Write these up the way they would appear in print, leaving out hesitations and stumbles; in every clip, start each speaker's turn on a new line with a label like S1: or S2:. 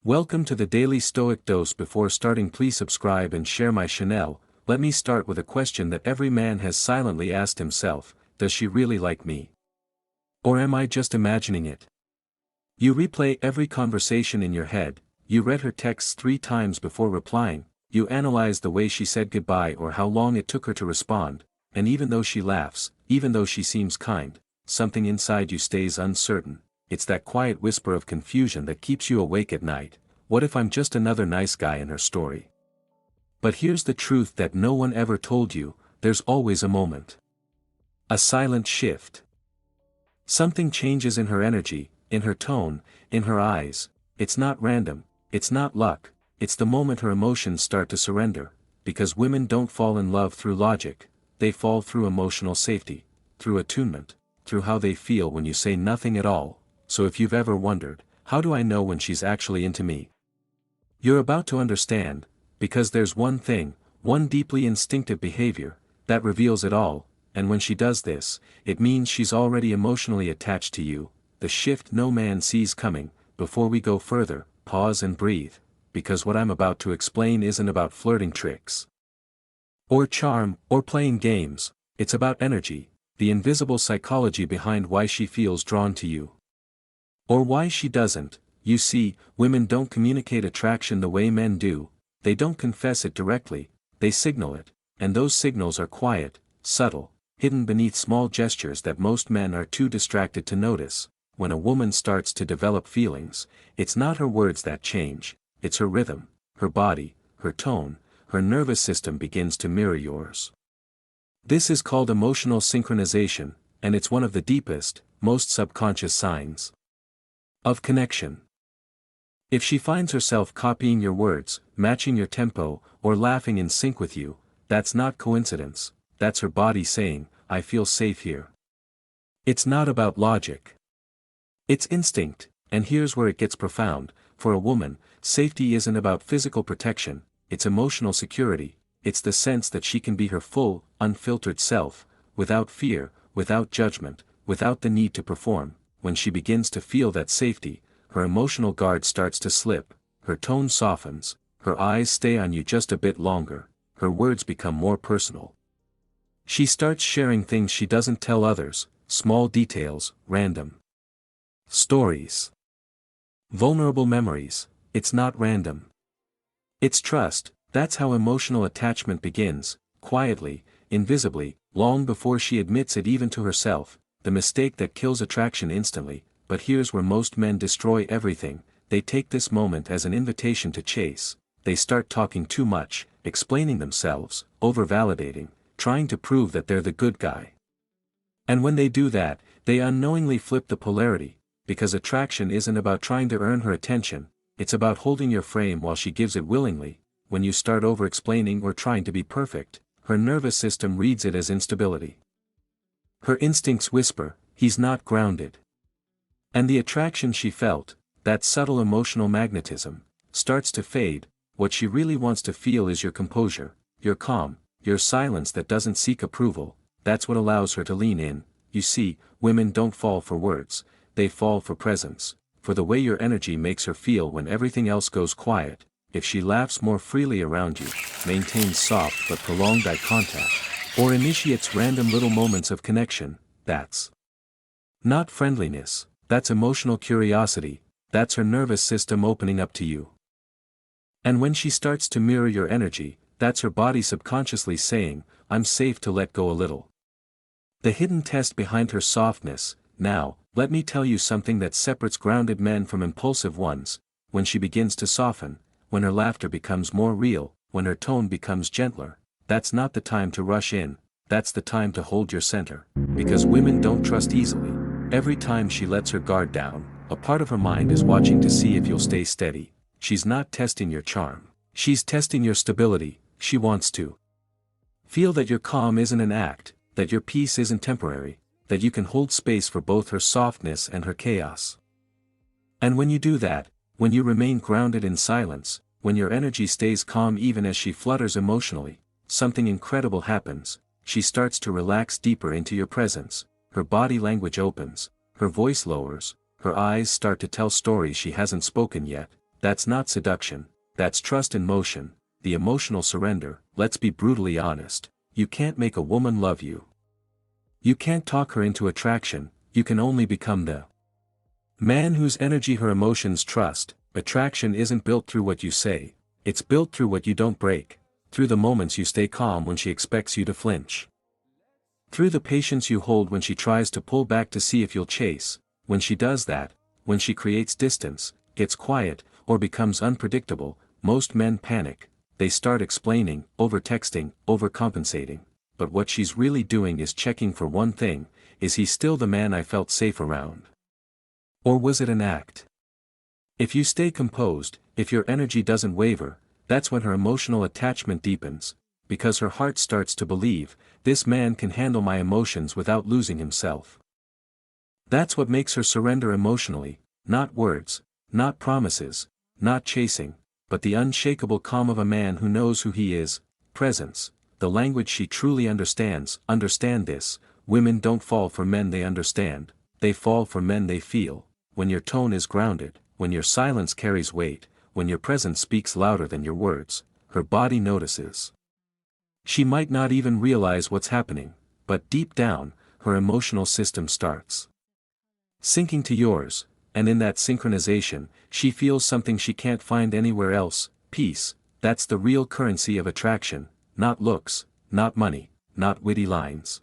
S1: Welcome to the Daily Stoic Dose. Before starting, please subscribe and share my channel. Let me start with a question that every man has silently asked himself: does she really like me? Or am I just imagining it? You replay every conversation in your head, you read her texts 3 times before replying, you analyze the way she said goodbye or how long it took her to respond, and even though she laughs, even though she seems kind, something inside you stays uncertain. It's that quiet whisper of confusion that keeps you awake at night. What if I'm just another nice guy in her story? But here's the truth that no one ever told you: there's always a moment. A silent shift. Something changes in her energy, in her tone, in her eyes. It's not random, it's not luck, it's the moment her emotions start to surrender, because women don't fall in love through logic, they fall through emotional safety, through attunement, through how they feel when you say nothing at all. So if you've ever wondered, how do I know when she's actually into me? You're about to understand, because there's one thing, one deeply instinctive behavior, that reveals it all, and when she does this, it means she's already emotionally attached to you, the shift no man sees coming. Before we go further, pause and breathe, because what I'm about to explain isn't about flirting tricks, or charm, or playing games. It's about energy, the invisible psychology behind why she feels drawn to you. Or why she doesn't. You see, women don't communicate attraction the way men do, they don't confess it directly, they signal it, and those signals are quiet, subtle, hidden beneath small gestures that most men are too distracted to notice. When a woman starts to develop feelings, it's not her words that change, it's her rhythm, her body, her tone, her nervous system begins to mirror yours. This is called emotional synchronization, and it's one of the deepest, most subconscious signs of connection. If she finds herself copying your words, matching your tempo, or laughing in sync with you, that's not coincidence, that's her body saying, I feel safe here. It's not about logic. It's instinct, and here's where it gets profound. For a woman, safety isn't about physical protection, it's emotional security, it's the sense that she can be her full, unfiltered self, without fear, without judgment, without the need to perform. When she begins to feel that safety, her emotional guard starts to slip, her tone softens, her eyes stay on you just a bit longer, her words become more personal. She starts sharing things she doesn't tell others, small details, random stories, vulnerable memories. It's not random. It's trust. That's how emotional attachment begins, quietly, invisibly, long before she admits it even to herself. The mistake that kills attraction instantly. But here's where most men destroy everything: they take this moment as an invitation to chase, they start talking too much, explaining themselves, over-validating, trying to prove that they're the good guy. And when they do that, they unknowingly flip the polarity, because attraction isn't about trying to earn her attention, it's about holding your frame while she gives it willingly. When you start over-explaining or trying to be perfect, her nervous system reads it as instability. Her instincts whisper, he's not grounded. And the attraction she felt, that subtle emotional magnetism, starts to fade. What she really wants to feel is your composure, your calm, your silence that doesn't seek approval. That's what allows her to lean in. You see, women don't fall for words, they fall for presence, for the way your energy makes her feel when everything else goes quiet. If she laughs more freely around you, maintains soft but prolonged eye contact, or initiates random little moments of connection, that's not friendliness, that's emotional curiosity, that's her nervous system opening up to you. And when she starts to mirror your energy, that's her body subconsciously saying, I'm safe to let go a little. The hidden test behind her softness. Now, let me tell you something that separates grounded men from impulsive ones. When she begins to soften, when her laughter becomes more real, when her tone becomes gentler, that's not the time to rush in, that's the time to hold your center. Because women don't trust easily. Every time she lets her guard down, a part of her mind is watching to see if you'll stay steady. She's not testing your charm, she's testing your stability. She wants to feel that your calm isn't an act, that your peace isn't temporary, that you can hold space for both her softness and her chaos. And when you do that, when you remain grounded in silence, when your energy stays calm even as she flutters emotionally, something incredible happens. She starts to relax deeper into your presence, her body language opens, her voice lowers, her eyes start to tell stories she hasn't spoken yet, That's not seduction, that's trust in motion, the emotional surrender. Let's be brutally honest, you can't make a woman love you. You can't talk her into attraction, you can only become the man whose energy her emotions trust. Attraction isn't built through what you say, it's built through what you don't break, through the moments you stay calm when she expects you to flinch. Through the patience you hold when she tries to pull back to see if you'll chase. When she does that, when she creates distance, gets quiet, or becomes unpredictable, most men panic. They start explaining, over-texting, overcompensating. But what she's really doing is checking for one thing: is he still the man I felt safe around? Or was it an act? If you stay composed, if your energy doesn't waver, that's when her emotional attachment deepens, because her heart starts to believe, this man can handle my emotions without losing himself. That's what makes her surrender emotionally, not words, not promises, not chasing, but the unshakable calm of a man who knows who he is, presence, the language she truly understands. Understand this: women don't fall for men they understand, they fall for men they feel. When your tone is grounded, when your silence carries weight, when your presence speaks louder than your words, her body notices. She might not even realize what's happening, but deep down, her emotional system starts syncing to yours, and in that synchronization, she feels something she can't find anywhere else: peace. That's the real currency of attraction, not looks, not money, not witty lines.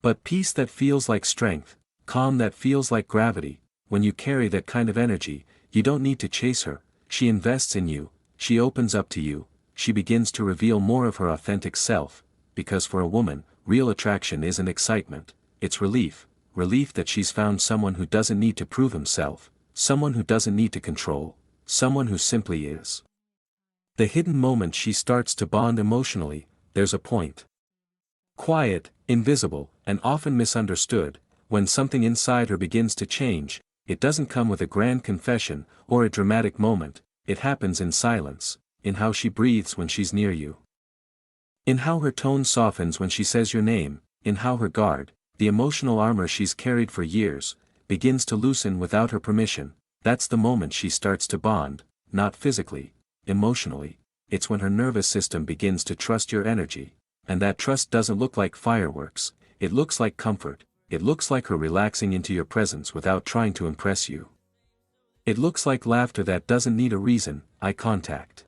S1: But peace that feels like strength, calm that feels like gravity. When you carry that kind of energy, you don't need to chase her, she invests in you, she opens up to you, she begins to reveal more of her authentic self, because for a woman, real attraction isn't excitement, it's relief. Relief that she's found someone who doesn't need to prove himself, someone who doesn't need to control, someone who simply is. The hidden moment she starts to bond emotionally, there's a point. Quiet, invisible, and often misunderstood, when something inside her begins to change. It doesn't come with a grand confession, or a dramatic moment, it happens in silence, in how she breathes when she's near you. In how her tone softens when she says your name, in how her guard, the emotional armor she's carried for years, begins to loosen without her permission. That's the moment she starts to bond, not physically, emotionally. It's when her nervous system begins to trust your energy, and that trust doesn't look like fireworks, it looks like comfort. It looks like her relaxing into your presence without trying to impress you. It looks like laughter that doesn't need a reason, eye contact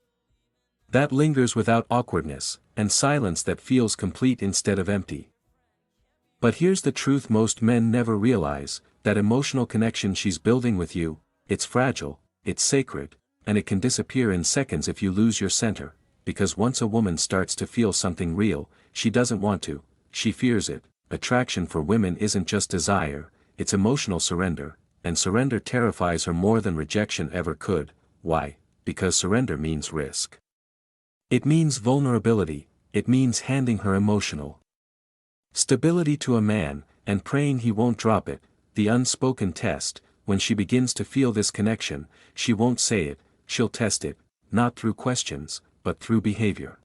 S1: that lingers without awkwardness, and silence that feels complete instead of empty. But here's the truth most men never realize: that emotional connection she's building with you, it's fragile, it's sacred, and it can disappear in seconds if you lose your center, because once a woman starts to feel something real, she doesn't want to, she fears it. Attraction for women isn't just desire, it's emotional surrender, and surrender terrifies her more than rejection ever could. Why? Because surrender means risk. It means vulnerability, it means handing her emotional stability to a man, and praying he won't drop it. The unspoken test: when she begins to feel this connection, she won't say it, she'll test it, not through questions, but through behavior.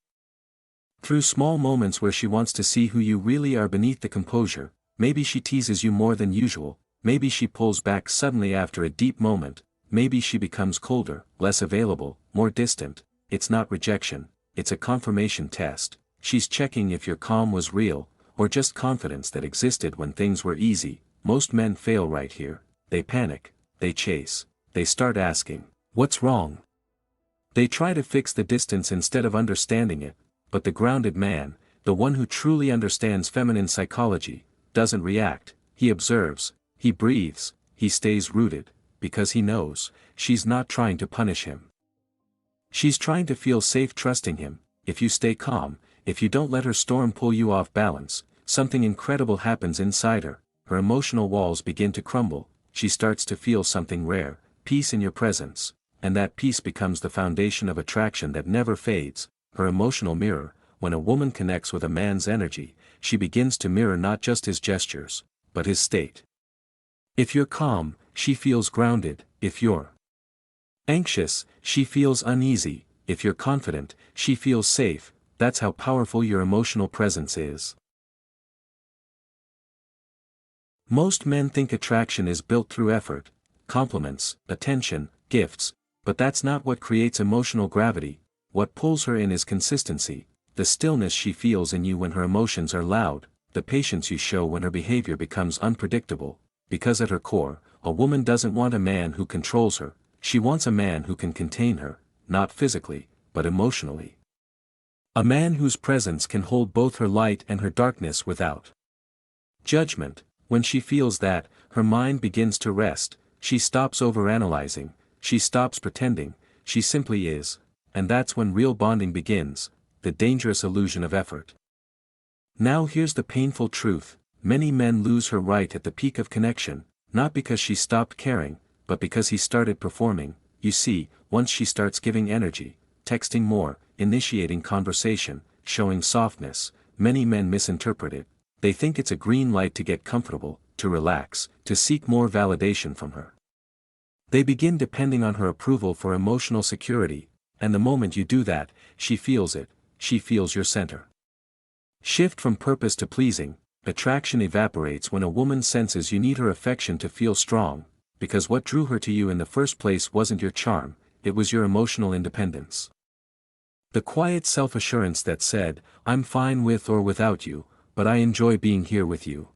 S1: Through small moments where she wants to see who you really are beneath the composure. Maybe she teases you more than usual, maybe she pulls back suddenly after a deep moment, maybe she becomes colder, less available, more distant. It's not rejection, it's a confirmation test. She's checking if your calm was real, or just confidence that existed when things were easy. Most men fail right here. They panic, they chase, they start asking, what's wrong? They try to fix the distance instead of understanding it. But the grounded man, the one who truly understands feminine psychology, doesn't react, he observes, he breathes, he stays rooted, because he knows, she's not trying to punish him. She's trying to feel safe trusting him. If you stay calm, if you don't let her storm pull you off balance, something incredible happens inside her. Her emotional walls begin to crumble, she starts to feel something rare, peace in your presence, and that peace becomes the foundation of attraction that never fades. Her emotional mirror: when a woman connects with a man's energy, she begins to mirror not just his gestures, but his state. If you're calm, she feels grounded; if you're anxious, she feels uneasy; if you're confident, she feels safe. That's how powerful your emotional presence is. Most men think attraction is built through effort, compliments, attention, gifts, But that's not what creates emotional gravity. What pulls her in is consistency, the stillness she feels in you when her emotions are loud, the patience you show when her behavior becomes unpredictable, because at her core, a woman doesn't want a man who controls her, she wants a man who can contain her, not physically, but emotionally. A man whose presence can hold both her light and her darkness without judgment. When she feels that, her mind begins to rest, she stops overanalyzing, she stops pretending, she simply is, and that's when real bonding begins, the dangerous illusion of effort. Now here's the painful truth, many men lose her right at the peak of connection, not because she stopped caring, but because he started performing. You see, once she starts giving energy, texting more, initiating conversation, showing softness, many men misinterpret it. They think it's a green light to get comfortable, to relax, to seek more validation from her. They begin depending on her approval for emotional security, and the moment you do that, she feels it, she feels your center. Shift from purpose to pleasing. Attraction evaporates when a woman senses you need her affection to feel strong, because what drew her to you in the first place wasn't your charm, it was your emotional independence. The quiet self-assurance that said, I'm fine with or without you, but I enjoy being here with you.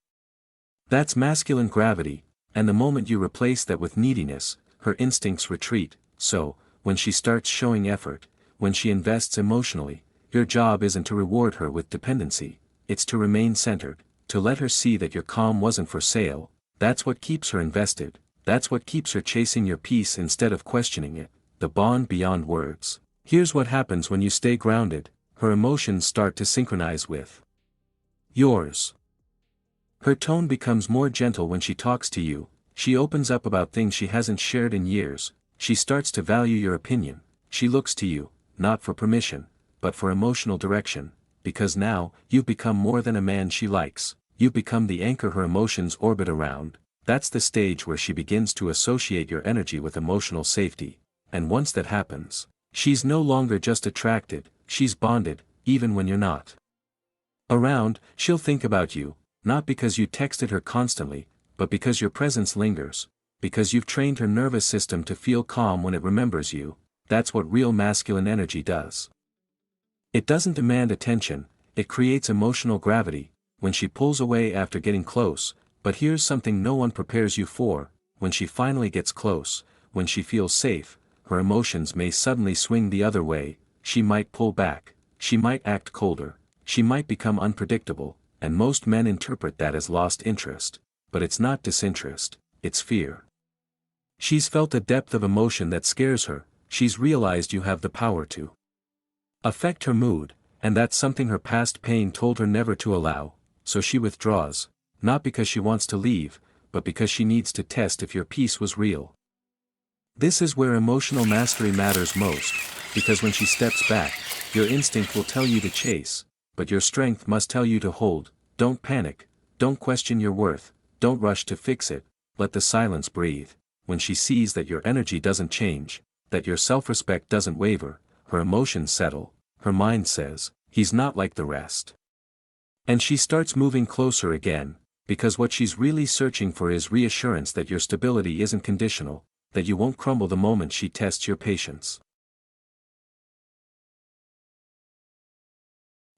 S1: That's masculine gravity, and the moment you replace that with neediness, her instincts retreat. So, when she starts showing effort, when she invests emotionally, your job isn't to reward her with dependency, it's to remain centered, to let her see that your calm wasn't for sale. That's what keeps her invested, that's what keeps her chasing your peace instead of questioning it, the bond beyond words. Here's what happens when you stay grounded, her emotions start to synchronize with yours. Her tone becomes more gentle when she talks to you, she opens up about things she hasn't shared in years, she starts to value your opinion, she looks to you, not for permission, but for emotional direction, because now, you've become more than a man she likes, you've become the anchor her emotions orbit around. That's the stage where she begins to associate your energy with emotional safety, and once that happens, she's no longer just attracted, she's bonded, even when you're not around. She'll think about you, not because you texted her constantly, but because your presence lingers, because you've trained her nervous system to feel calm when it remembers you. That's what real masculine energy does. It doesn't demand attention, it creates emotional gravity. When she pulls away after getting close, but here's something no one prepares you for, when she finally gets close, when she feels safe, her emotions may suddenly swing the other way, she might pull back, she might act colder, she might become unpredictable, and most men interpret that as lost interest, but it's not disinterest, it's fear. She's felt a depth of emotion that scares her, she's realized you have the power to affect her mood, and that's something her past pain told her never to allow, so she withdraws, not because she wants to leave, but because she needs to test if your peace was real. This is where emotional mastery matters most, because when she steps back, your instinct will tell you to chase, but your strength must tell you to hold. Don't panic, don't question your worth, don't rush to fix it, let the silence breathe. When she sees that your energy doesn't change, that your self-respect doesn't waver, her emotions settle, her mind says, he's not like the rest. And she starts moving closer again, because what she's really searching for is reassurance that your stability isn't conditional, that you won't crumble the moment she tests your patience.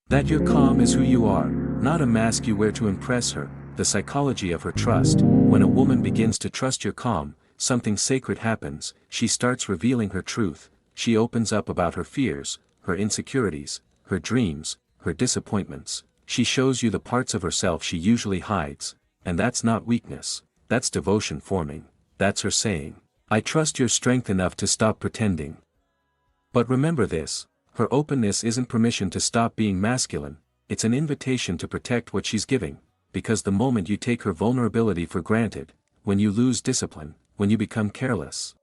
S1: That your calm is who you are, not a mask you wear to impress her. The psychology of her trust. When a woman begins to trust your calm, something sacred happens. She starts revealing her truth, she opens up about her fears, her insecurities, her dreams, her disappointments. She shows you the parts of herself she usually hides, and that's not weakness, that's devotion forming, that's her saying, I trust your strength enough to stop pretending. But remember this, her openness isn't permission to stop being masculine, it's an invitation to protect what she's giving, because the moment you take her vulnerability for granted, when you lose discipline, when you become careless,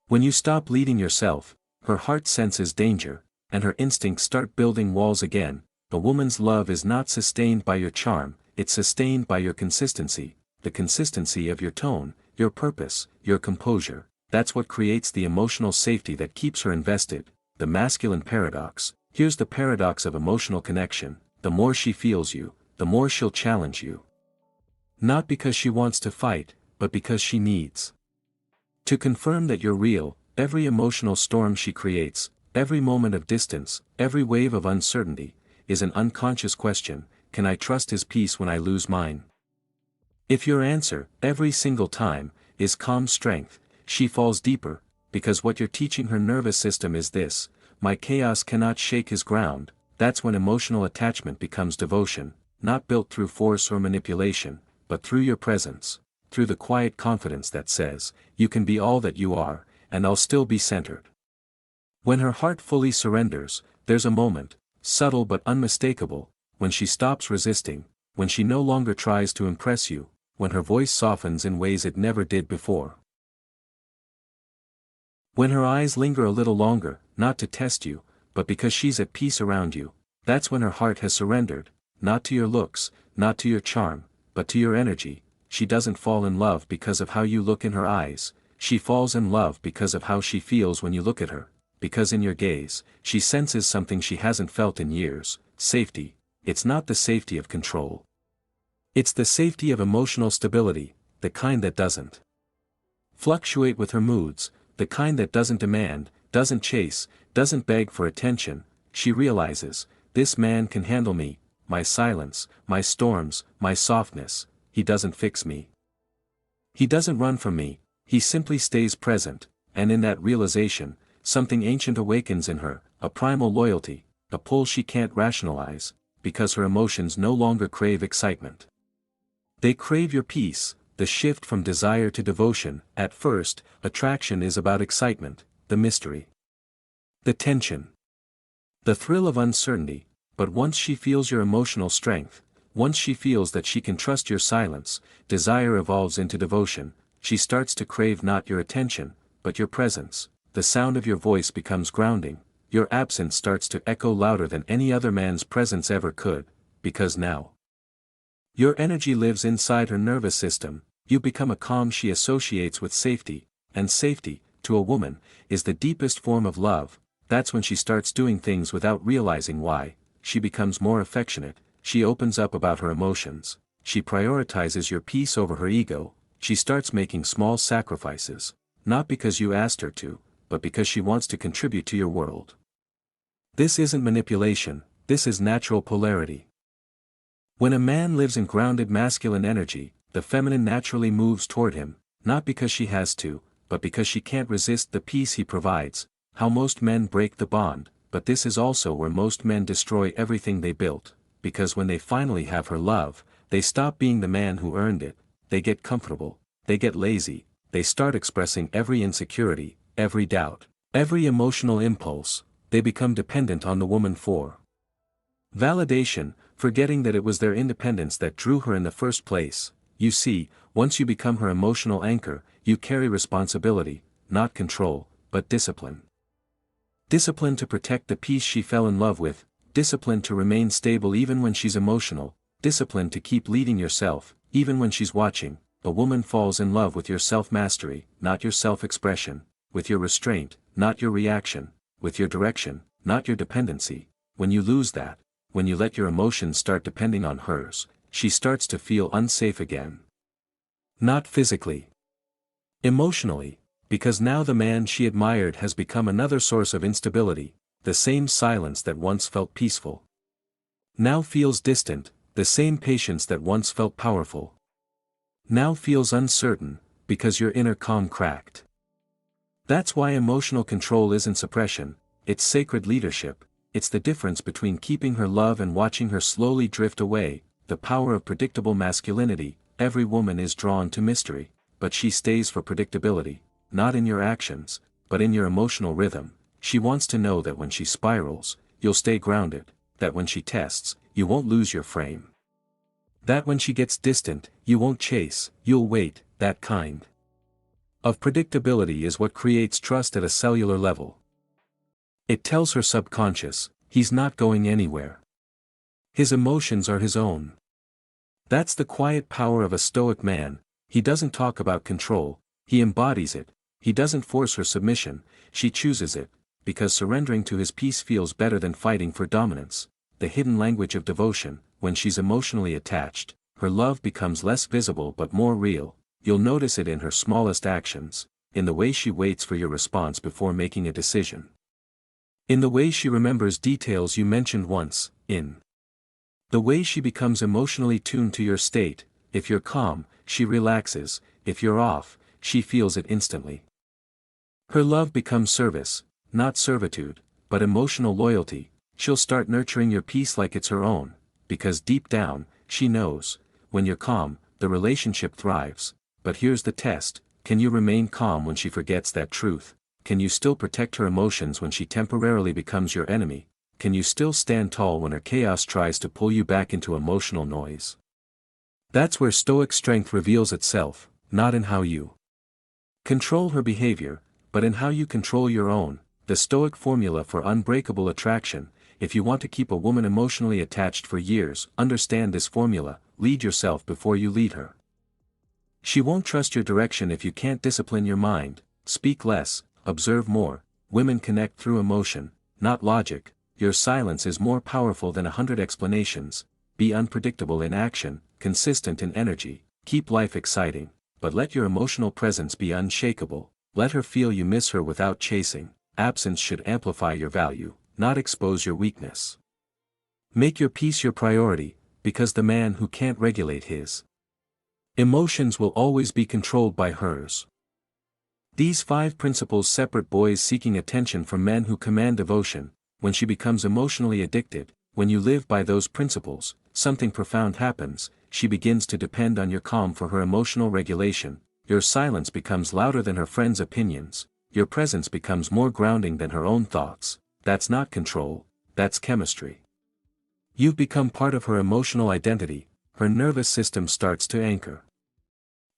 S1: when you stop leading yourself, her heart senses danger, and her instincts start building walls again. A woman's love is not sustained by your charm, it's sustained by your consistency, the consistency of your tone, your purpose, your composure. That's what creates the emotional safety that keeps her invested. The masculine paradox. Here's the paradox of emotional connection, the more she feels you, the more she'll challenge you. Not because she wants to fight, but because she needs to confirm that you're real, every emotional storm she creates, every moment of distance, every wave of uncertainty, is an unconscious question: can I trust his peace when I lose mine? If your answer, every single time, is calm strength, she falls deeper, because what you're teaching her nervous system is this: my chaos cannot shake his ground. That's when emotional attachment becomes devotion, not built through force or manipulation, but through your presence, through the quiet confidence that says, you can be all that you are, and I'll still be centered. When her heart fully surrenders, there's a moment, subtle but unmistakable, when she stops resisting, when she no longer tries to impress you, when her voice softens in ways it never did before. When her eyes linger a little longer, not to test you, but because she's at peace around you, that's when her heart has surrendered, not to your looks, not to your charm, but to your energy. She doesn't fall in love because of how you look in her eyes, she falls in love because of how she feels when you look at her, because in your gaze, she senses something she hasn't felt in years: safety. It's not the safety of control. It's the safety of emotional stability, the kind that doesn't fluctuate with her moods, the kind that doesn't demand, doesn't chase, doesn't beg for attention. She realizes, this man can handle me, my silence, my storms, my softness. He doesn't fix me. He doesn't run from me, he simply stays present, and in that realization, something ancient awakens in her, a primal loyalty, a pull she can't rationalize, because her emotions no longer crave excitement. They crave your peace, the shift from desire to devotion. At first, attraction is about excitement, the mystery, the tension, the thrill of uncertainty, but once she feels your emotional strength, once she feels that she can trust your silence, desire evolves into devotion. She starts to crave not your attention, but your presence. The sound of your voice becomes grounding, your absence starts to echo louder than any other man's presence ever could, because now your energy lives inside her nervous system. You become a calm she associates with safety, and safety, to a woman, is the deepest form of love. That's when she starts doing things without realizing why. She becomes more affectionate, she opens up about her emotions, she prioritizes your peace over her ego, she starts making small sacrifices, not because you asked her to, but because she wants to contribute to your world. This isn't manipulation, this is natural polarity. When a man lives in grounded masculine energy, the feminine naturally moves toward him, not because she has to, but because she can't resist the peace he provides. How most men break the bond, but this is also where most men destroy everything they built, because when they finally have her love, they stop being the man who earned it, they get comfortable, they get lazy, they start expressing every insecurity, every doubt, every emotional impulse. They become dependent on the woman for validation, forgetting that it was their independence that drew her in the first place. You see, once you become her emotional anchor, you carry responsibility, not control, but discipline. Discipline to protect the peace she fell in love with, discipline to remain stable even when she's emotional, discipline to keep leading yourself, even when she's watching. A woman falls in love with your self-mastery, not your self-expression, with your restraint, not your reaction, with your direction, not your dependency. When you lose that, when you let your emotions start depending on hers, she starts to feel unsafe again. Not physically, emotionally, because now the man she admired has become another source of instability. The same silence that once felt peaceful now feels distant, the same patience that once felt powerful now feels uncertain, because your inner calm cracked. That's why emotional control isn't suppression, it's sacred leadership. It's the difference between keeping her love and watching her slowly drift away. The power of predictable masculinity. Every woman is drawn to mystery, but she stays for predictability, not in your actions, but in your emotional rhythm. She wants to know that when she spirals, you'll stay grounded, that when she tests, you won't lose your frame, that when she gets distant, you won't chase, you'll wait. That kind of predictability is what creates trust at a cellular level. It tells her subconscious, he's not going anywhere. His emotions are his own. That's the quiet power of a Stoic man. He doesn't talk about control, he embodies it. He doesn't force her submission, she chooses it, because surrendering to his peace feels better than fighting for dominance. The hidden language of devotion. When she's emotionally attached, her love becomes less visible but more real. You'll notice it in her smallest actions, in the way she waits for your response before making a decision. In the way she remembers details you mentioned once, in the way she becomes emotionally tuned to your state. If you're calm, she relaxes; if you're off, she feels it instantly. Her love becomes service, not servitude, but emotional loyalty. She'll start nurturing your peace like it's her own, because deep down, she knows, when you're calm, the relationship thrives. But here's the test: can you remain calm when she forgets that truth? Can you still protect her emotions when she temporarily becomes your enemy? Can you still stand tall when her chaos tries to pull you back into emotional noise? That's where Stoic strength reveals itself, not in how you control her behavior, but in how you control your own. The Stoic formula for unbreakable attraction. If you want to keep a woman emotionally attached for years, understand this formula: lead yourself before you lead her. She won't trust your direction if you can't discipline your mind. Speak less, observe more. Women connect through emotion, not logic. Your silence is more powerful than 100 explanations. Be unpredictable in action, consistent in energy. Keep life exciting, but let your emotional presence be unshakable. Let her feel you miss her without chasing. Absence should amplify your value, not expose your weakness. Make your peace your priority, because the man who can't regulate his emotions will always be controlled by hers. These 5 principles separate boys seeking attention from men who command devotion. When she becomes emotionally addicted, when you live by those principles, something profound happens. She begins to depend on your calm for her emotional regulation. Your silence becomes louder than her friends' opinions. Your presence becomes more grounding than her own thoughts. That's not control, that's chemistry. You've become part of her emotional identity. Her nervous system starts to anchor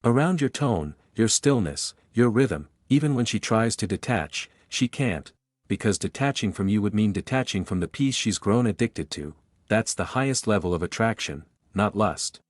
S1: around your tone, your stillness, your rhythm. Even when she tries to detach, she can't, because detaching from you would mean detaching from the peace she's grown addicted to. That's the highest level of attraction, not lust.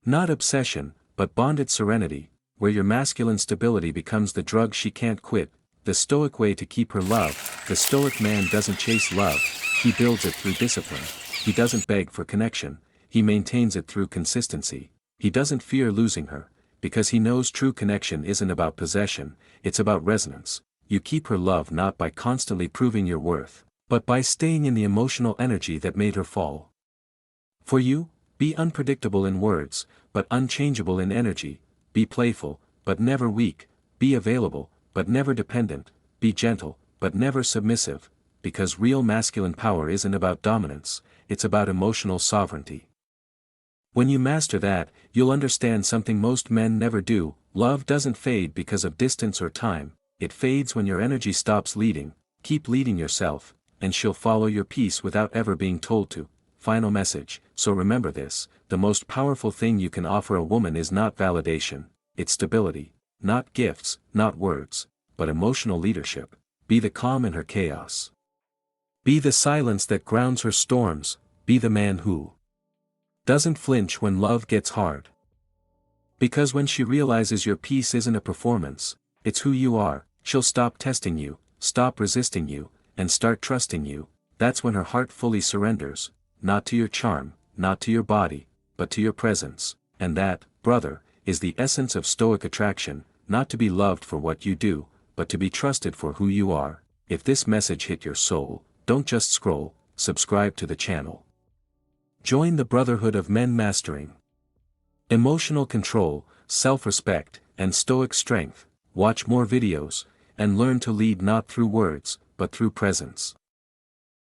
S1: Not obsession, but bonded serenity, where your masculine stability becomes the drug she can't quit. The Stoic way to keep her love. The Stoic man doesn't chase love, he builds it through discipline. He doesn't beg for connection, he maintains it through consistency. He doesn't fear losing her, because he knows true connection isn't about possession, it's about resonance. You keep her love not by constantly proving your worth, but by staying in the emotional energy that made her fall for you. Be unpredictable in words, but unchangeable in energy. Be playful, but never weak. Be available, but never dependent. Be gentle, but never submissive, because real masculine power isn't about dominance, it's about emotional sovereignty. When you master that, you'll understand something most men never do. Love doesn't fade because of distance or time, it fades when your energy stops leading. Keep leading yourself, and she'll follow your peace without ever being told to. Final message: so remember this, the most powerful thing you can offer a woman is not validation, it's stability. Not gifts, not words, but emotional leadership. Be the calm in her chaos. Be the silence that grounds her storms. Be the man who doesn't flinch when love gets hard. Because when she realizes your peace isn't a performance, it's who you are, she'll stop testing you, stop resisting you, and start trusting you. That's when her heart fully surrenders, not to your charm, not to your body, but to your presence. And that, brother, is the essence of Stoic attraction, not to be loved for what you do, but to be trusted for who you are. If this message hit your soul, don't just scroll, subscribe to the channel. Join the brotherhood of men mastering emotional control, self-respect, and Stoic strength. Watch more videos, and learn to lead not through words, but through presence.